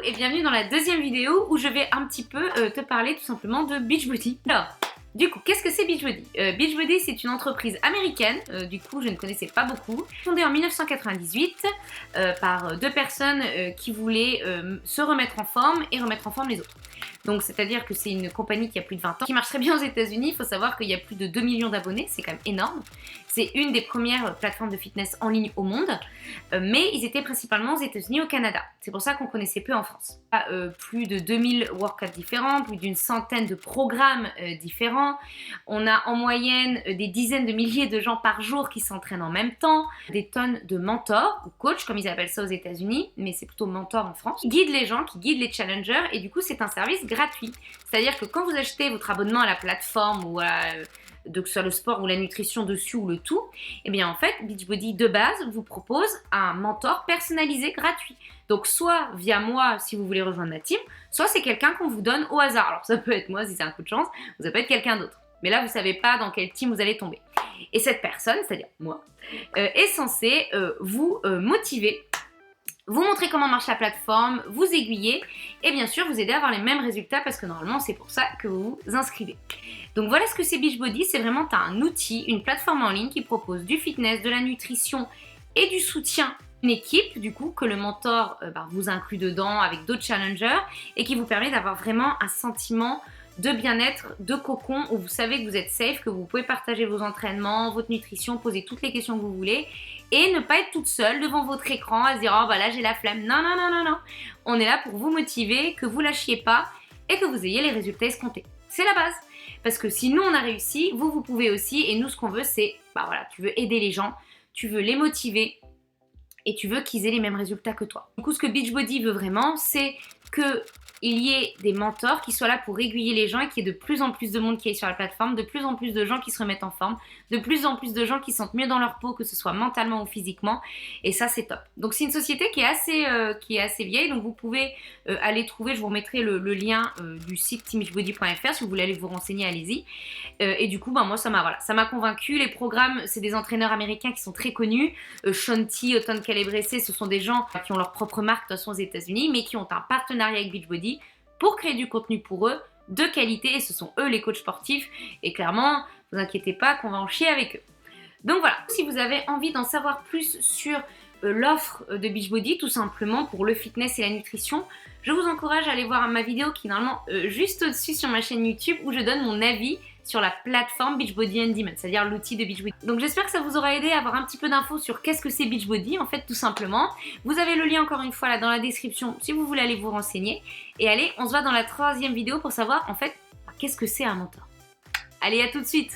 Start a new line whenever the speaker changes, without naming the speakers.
et bienvenue dans la deuxième vidéo où je vais un petit peu te parler tout simplement de Beachbody. Alors, du coup, qu'est-ce que c'est Beachbody? Beachbody, c'est une entreprise américaine, du coup je ne connaissais pas beaucoup, fondée en 1998 par deux personnes qui voulaient se remettre en forme et remettre en forme les autres. Donc c'est-à-dire que c'est une compagnie qui a plus de 20 ans, qui marche très bien aux États-Unis. Il faut savoir qu'il y a plus de 2 millions d'abonnés, c'est quand même énorme. C'est une des premières plateformes de fitness en ligne au monde, mais ils étaient principalement aux États-Unis et au Canada. C'est pour ça qu'on connaissait peu en France. Plus de 2000 workouts différents, plus d'une centaine de programmes différents. On a en moyenne des dizaines de milliers de gens par jour qui s'entraînent en même temps, des tonnes de mentors ou coachs comme ils appellent ça aux États-Unis, mais c'est plutôt mentors en France, qui guident les gens, qui guident les challengers, et du coup c'est un service gratuit. C'est-à-dire que quand vous achetez votre abonnement à la plateforme ou que ce soit le sport ou la nutrition dessus ou le tout, et bien en fait Beachbody de base vous propose un mentor personnalisé gratuit. Donc soit via moi si vous voulez rejoindre ma team, soit c'est quelqu'un qu'on vous donne au hasard. Alors ça peut être moi si c'est un coup de chance, ou ça peut être quelqu'un d'autre. Mais là vous savez pas dans quelle team vous allez tomber. Et cette personne, c'est-à-dire moi, est censée vous motiver, vous montrer comment marche la plateforme, vous aiguiller et bien sûr vous aider à avoir les mêmes résultats parce que normalement c'est pour ça que vous vous inscrivez. Donc voilà ce que c'est Beachbody, c'est vraiment un outil, une plateforme en ligne qui propose du fitness, de la nutrition et du soutien. Une équipe du coup que le mentor vous inclut dedans avec d'autres challengers et qui vous permet d'avoir vraiment un sentiment de bien-être, de cocon où vous savez que vous êtes safe, que vous pouvez partager vos entraînements, votre nutrition, poser toutes les questions que vous voulez et ne pas être toute seule devant votre écran à se dire « Oh bah là j'ai la flemme ». Non, non, non, non, non. On est là pour vous motiver, que vous lâchiez pas et que vous ayez les résultats escomptés. C'est la base. Parce que si nous on a réussi, vous pouvez aussi et nous ce qu'on veut c'est, tu veux aider les gens, tu veux les motiver et tu veux qu'ils aient les mêmes résultats que toi. Du coup ce que Beachbody veut vraiment c'est que il y ait des mentors qui soient là pour aiguiller les gens et qu'il y ait de plus en plus de monde qui est sur la plateforme, de plus en plus de gens qui se remettent en forme, de plus en plus de gens qui se sentent mieux dans leur peau, que ce soit mentalement ou physiquement, et ça c'est top. Donc c'est une société qui est assez vieille, donc vous pouvez aller trouver, je vous remettrai le lien du site teambeachbody.fr si vous voulez aller vous renseigner, allez-y. Et du coup, moi ça m'a convaincu. Les programmes, c'est des entraîneurs américains qui sont très connus. Shaun T, Oton Calabrese, ce sont des gens qui ont leur propre marque de toute façon aux États-Unis, mais qui ont un partenariat avec Beachbody pour créer du contenu pour eux de qualité et ce sont eux les coachs sportifs et clairement, ne vous inquiétez pas qu'on va en chier avec eux. Donc voilà, si vous avez envie d'en savoir plus sur l'offre de Beachbody, tout simplement pour le fitness et la nutrition, je vous encourage à aller voir ma vidéo qui est normalement juste au-dessus sur ma chaîne YouTube où je donne mon avis sur la plateforme Beachbody On Demand, c'est-à-dire l'outil de Beachbody. Donc j'espère que ça vous aura aidé à avoir un petit peu d'infos sur qu'est-ce que c'est Beachbody, en fait tout simplement. Vous avez le lien encore une fois là dans la description si vous voulez aller vous renseigner. Et allez, on se voit dans la troisième vidéo pour savoir en fait qu'est-ce que c'est un mentor. Allez, à tout de suite!